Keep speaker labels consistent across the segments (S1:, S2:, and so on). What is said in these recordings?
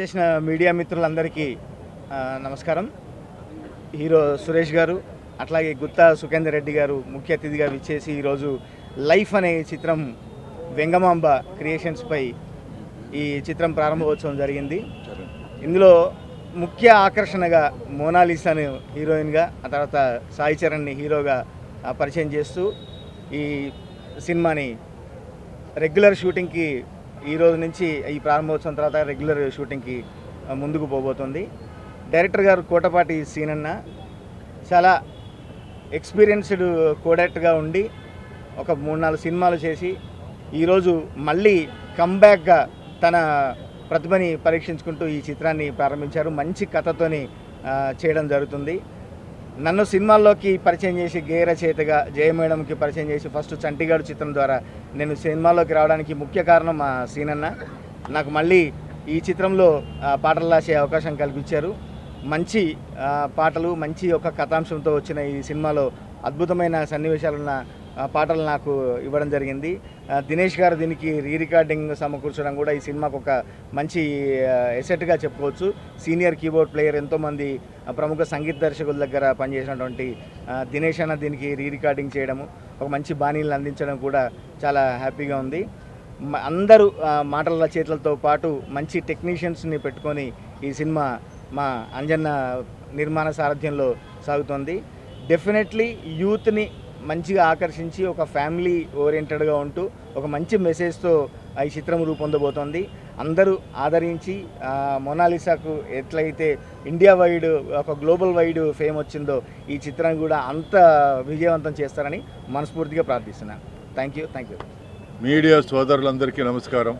S1: విచ్చేసిన మీడియా మిత్రులందరికీ నమస్కారం. హీరో సురేష్ గారు అట్లాగే గుత్తా సుఖేందర్ రెడ్డి గారు ముఖ్య అతిథిగా విచ్చేసి ఈరోజు లైఫ్ అనే చిత్రం వెంగమాంబ క్రియేషన్స్పై ఈ చిత్రం ప్రారంభోత్సవం జరిగింది. ఇందులో ముఖ్య ఆకర్షణగా మోనాలిసాను హీరోయిన్గా, ఆ తర్వాత సాయి చరణ్ని హీరోగా పరిచయం చేస్తూ ఈ సినిమాని రెగ్యులర్ షూటింగ్కి ఈ రోజు నుంచి ఈ ప్రారంభోత్సవం తర్వాత రెగ్యులర్ షూటింగ్కి ముందుకు పోబోతుంది. డైరెక్టర్ గారు కోటపాటి సీనన్న చాలా ఎక్స్పీరియన్స్డ్ కోడక్ట్గా ఉండి ఒక 3-4 సినిమాలు చేసి ఈరోజు మళ్ళీ కంబ్యాక్గా తన ప్రతిభని పరీక్షించుకుంటూ ఈ చిత్రాన్ని ప్రారంభించారు. మంచి కథతోని చేయడం జరుగుతుంది. నన్ను సినిమాల్లోకి పరిచయం చేసి గేయ రచయితగా జయ మేడంకి పరిచయం చేసి ఫస్ట్ చంటిగాడు చిత్రం ద్వారా నేను సినిమాల్లోకి రావడానికి ముఖ్య కారణం మా సీనన్న. నాకు మళ్ళీ ఈ చిత్రంలో పాటలు రాసే అవకాశం కల్పించారు. మంచి పాటలు, మంచి ఒక కథాంశంతో వచ్చిన ఈ సినిమాలో అద్భుతమైన సన్నివేశాలున్న పాటలు నాకు ఇవ్వడం జరిగింది. దినేష్ గారు దీనికి రికార్డింగ్ సమకూర్చడం కూడా ఈ సినిమాకు ఒక మంచి ఎసెట్గా చెప్పుకోవచ్చు. సీనియర్ కీబోర్డ్ ప్లేయర్, ఎంతోమంది ప్రముఖ సంగీత దర్శకుల దగ్గర పనిచేసినటువంటి దినేష్ అన్న దీనికి రికార్డింగ్ చేయడము, ఒక మంచి బాణీలను అందించడం కూడా చాలా హ్యాపీగా ఉంది. అందరూ మాటల రచయితలతో పాటు మంచి టెక్నీషియన్స్ని పెట్టుకొని ఈ సినిమా మా అంజన్న నిర్మాణ సారథ్యంలో సాగుతోంది. డెఫినెట్లీ యూత్ని మంచిగా ఆకర్షించి ఒక ఫ్యామిలీ ఓరియంటెడ్గా ఉంటూ ఒక మంచి మెసేజ్తో ఈ చిత్రం రూపొందబోతోంది. అందరూ ఆదరించి మోనాలిసాకు ఎట్లయితే ఇండియా వైడ్ ఒక గ్లోబల్ వైడ్ ఫేమ్ వచ్చిందో ఈ చిత్రాన్ని కూడా అంత విజయవంతం చేస్తారని మనస్ఫూర్తిగా ప్రార్థిస్తున్నాను. Thank you.
S2: మీడియా సోదరులందరికీ నమస్కారం.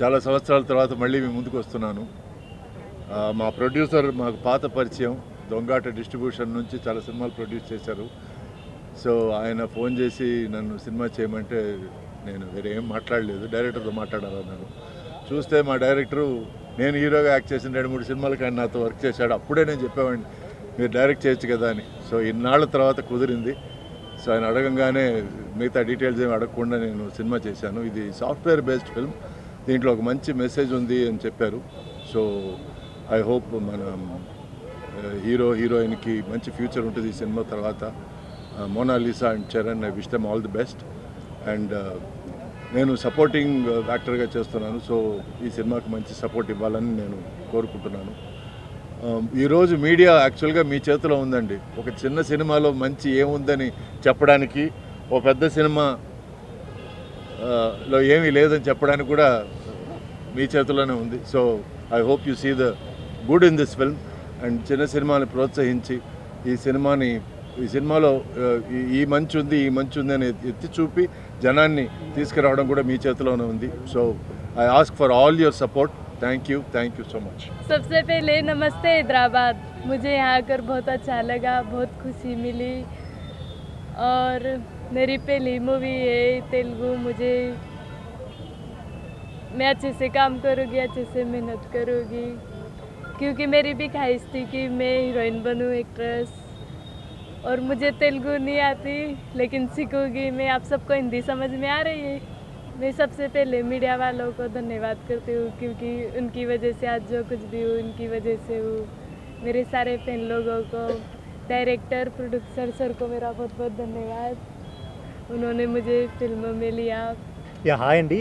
S2: చాలా సంవత్సరాల తర్వాత మళ్ళీ మీ ముందుకు వస్తున్నాను. మా ప్రొడ్యూసర్ మాకు పాత పరిచయం, దొంగాట డిస్ట్రిబ్యూషన్ నుంచి చాలా సినిమాలు ప్రొడ్యూస్ చేశారు. సో ఆయన ఫోన్ చేసి నన్ను సినిమా చేయమంటే నేను వేరే ఏం మాట్లాడలేదు, డైరెక్టర్తో మాట్లాడాలన్నాను. చూస్తే మా డైరెక్టరు నేను హీరోగా యాక్ట్ చేసిన 2-3 సినిమాలకి ఆయన నాతో వర్క్ చేశాడు. అప్పుడే నేను చెప్పేవాడిని మీరు డైరెక్ట్ చేయొచ్చు కదా అని. సో ఇన్నాళ్ళ తర్వాత కుదిరింది. సో ఆయన అడగంగానే మిగతా డీటెయిల్స్ ఏమి అడగకుండా నేను సినిమా చేశాను. ఇది సాఫ్ట్వేర్ బేస్డ్ ఫిల్మ్, దీంట్లో ఒక మంచి మెసేజ్ ఉంది అని చెప్పారు. సో ఐ హోప్ మన హీరోయిన్కి మంచి ఫ్యూచర్ ఉంటుంది ఈ సినిమా తర్వాత. Monalisa and Charan, I wish them all the best. And నేను సపోర్టింగ్ యాక్టర్గా చేస్తున్నాను. సో ఈ సినిమాకి మంచి సపోర్ట్ ఇవ్వాలని నేను కోరుకుంటున్నాను. ఈరోజు మీడియా యాక్చువల్గా మీ చేతిలో ఉందండి. ఒక చిన్న సినిమాలో మంచి ఏముందని చెప్పడానికి, ఓ పెద్ద సినిమాలో ఏమీ లేదని చెప్పడానికి కూడా మీ చేతిలోనే ఉంది. So I hope you see the good in this film and చిన్న సినిమాని ప్రోత్సహించి ఈ సినిమాలో ఈ మంచి ఉంది అని ఎత్తి చూపి జనాన్ని తీసుకురావడం కూడా మీ చేతిలోనే ఉంది. So I ask for all your support. Thank you so much.
S3: सबसे पहले नमस्ते हैदराबाद. मुझे यहाँ आकर बहुत अच्छा लगा, बहुत खुशी मिली और मेरी पहली मूवी है तेलुगु. मैं अच्छे से काम करूँगी, अच्छे से मेहनत करूँगी क्योंकि मेरी भी ख्वाहिश थी कि मैं हीरोइन बनूँ, एक्ट्रेस. और मुझे तेलुगु नहीं आती लेकिन सीखूँगी मैं. आप सबको हिंदी समझ में आ रही है. मैं सबसे पहले मीडिया वालों को धन्यवाद करती हूँ क्योंकि उनकी वजह से आज जो कुछ भी हूँ उनकी वजह से हूँ. मेरे सारे फैन लोगों को, डायरेक्टर, प्रोड्यूसर सर को मेरा बहुत बहुत धन्यवाद. उन्होंने मुझे फिल्म में लिया.
S4: హాయ్ అండి,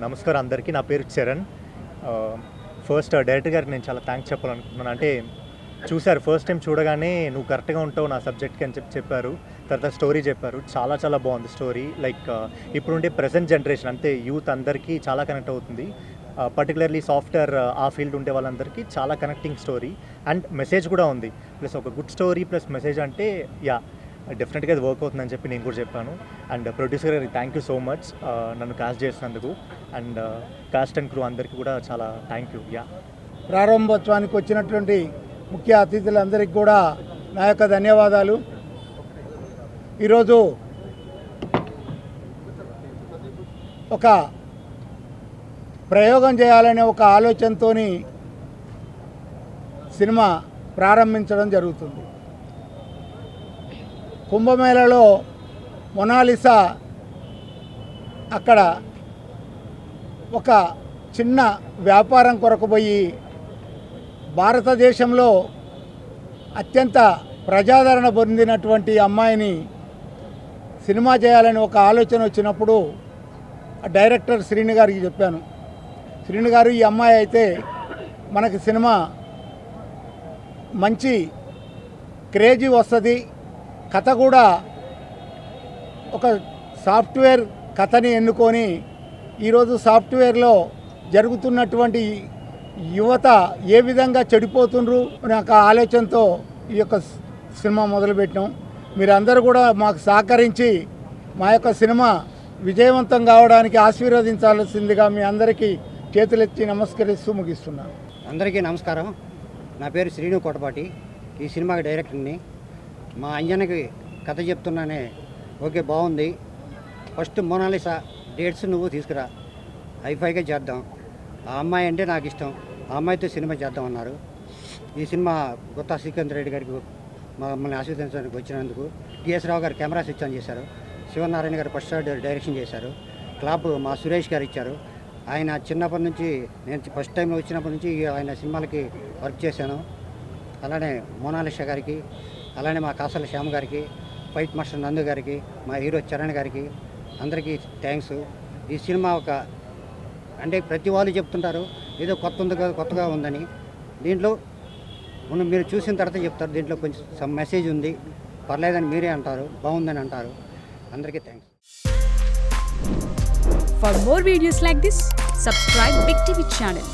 S4: నమస్కారం అందరికీ. నా పేరు చరణ్. ఫస్ట్ డైరెక్టర్ గారికి నేను చాలా థ్యాంక్స్ చెప్పాలనుకుంటున్నాను. అంటే చూశారు, ఫస్ట్ టైం చూడగానే నువ్వు కరెక్ట్గా ఉంటావు నా సబ్జెక్ట్కి అని చెప్పారు. తర్వాత స్టోరీ చెప్పారు, చాలా బాగుంది స్టోరీ. లైక్ ఇప్పుడుండే ప్రజెంట్ జనరేషన్ అంటే యూత్ అందరికీ చాలా కనెక్ట్ అవుతుంది. పర్టికులర్లీ సాఫ్ట్వేర్ ఆ ఫీల్డ్ ఉండే వాళ్ళందరికీ చాలా కనెక్టింగ్ స్టోరీ అండ్ మెసేజ్ కూడా ఉంది. ప్లస్ ఒక గుడ్ స్టోరీ ప్లస్ మెసేజ్ అంటే డెఫినెట్గా అది వర్క్ అవుతుందని చెప్పి నేను కూడా చెప్పాను. అండ్ ప్రొడ్యూసర్ గారికి థ్యాంక్ యూ సో మచ్ నన్ను కాస్ట్ చేసినందుకు. అండ్ కాస్ట్ అండ్ క్రూ అందరికీ కూడా చాలా థ్యాంక్ యూ.
S5: ప్రారంభోత్సవానికి వచ్చినటువంటి ముఖ్య అతిథులందరికీ కూడా నా యొక్క ధన్యవాదాలు. ఈరోజు ఒక ప్రయోగం చేయాలనే ఒక ఆలోచనతో సినిమా ప్రారంభించడం జరుగుతుంది. కుంభమేళలో మొనాలిసా అక్కడ ఒక చిన్న వ్యాపారం కొరకు పోయి భారతదేశంలో అత్యంత ప్రజాదరణ పొందినటువంటి అమ్మాయిని సినిమా చేయాలని ఒక ఆలోచన వచ్చినప్పుడు డైరెక్టర్ శ్రీను గారికి చెప్పాను. శ్రీను గారు, ఈ అమ్మాయి అయితే మనకి సినిమా మంచి క్రేజీ వస్తుంది, కథ కూడా ఒక సాఫ్ట్వేర్ కథని ఎన్నుకొని ఈరోజు సాఫ్ట్వేర్లో జరుగుతున్నటువంటి యువత ఏ విధంగా చెడిపోతుండ్రు అనే ఒక ఆలోచనతో ఈ యొక్క సినిమా మొదలుపెట్టినాం. మీరందరూ కూడా మాకు సహకరించి మా యొక్క సినిమా విజయవంతం కావడానికి ఆశీర్వదించాల్సిందిగా మీ అందరికీ చేతులెత్తి నమస్కరిస్తూ ముగిస్తున్నాను.
S6: అందరికీ నమస్కారం. నా పేరు శ్రీను కోటపాటి. ఈ సినిమాకి డైరెక్టర్ని. మా అంజనకి కథ చెప్తున్నానే, ఓకే బాగుంది, ఫస్ట్ మోనాలిసా డేట్స్ నువ్వు తీసుకురా, హైఫైగా చేద్దాం, ఆ అమ్మాయి అంటే నాకు ఇష్టం, ఆ అమ్మాయితో సినిమా చేద్దామన్నారు. ఈ సినిమా గుత్తా శ్రీకాంత్ రెడ్డి గారికి మమ్మల్ని ఆశీర్వదించడానికి వచ్చినందుకు, టిఎస్ రావు గారు కెమెరా స్విచ్ ఆన్ చేశారు, శివనారాయణ గారు ఫస్ట్ డైరెక్షన్ చేశారు, క్లాప్ మా సురేష్ గారు ఇచ్చారు. ఆయన చిన్నప్పటి నుంచి, నేను ఫస్ట్ టైం వచ్చినప్పటి నుంచి ఆయన సినిమాలకి వర్క్ చేశాను. అలానే మోనాలిషా గారికి, అలానే మా కాసల శ్యామ్ గారికి, ఫైట్ మాస్టర్ నందు గారికి, మా హీరో చరణ్ గారికి అందరికీ థ్యాంక్స్. ఈ సినిమా అంటే ప్రతి వాళ్ళు చెప్తుంటారు ఏదో కొత్తగా ఉందని. దీంట్లో మీరు చూసిన తర్వాత చెప్తారు, దీంట్లో కొంచెం సమ్ మెసేజ్ ఉంది, పర్లేదని మీరే అంటారు, బాగుందని అంటారు. అందరికీ thanks.
S7: For more videos like this, subscribe Big TV channel.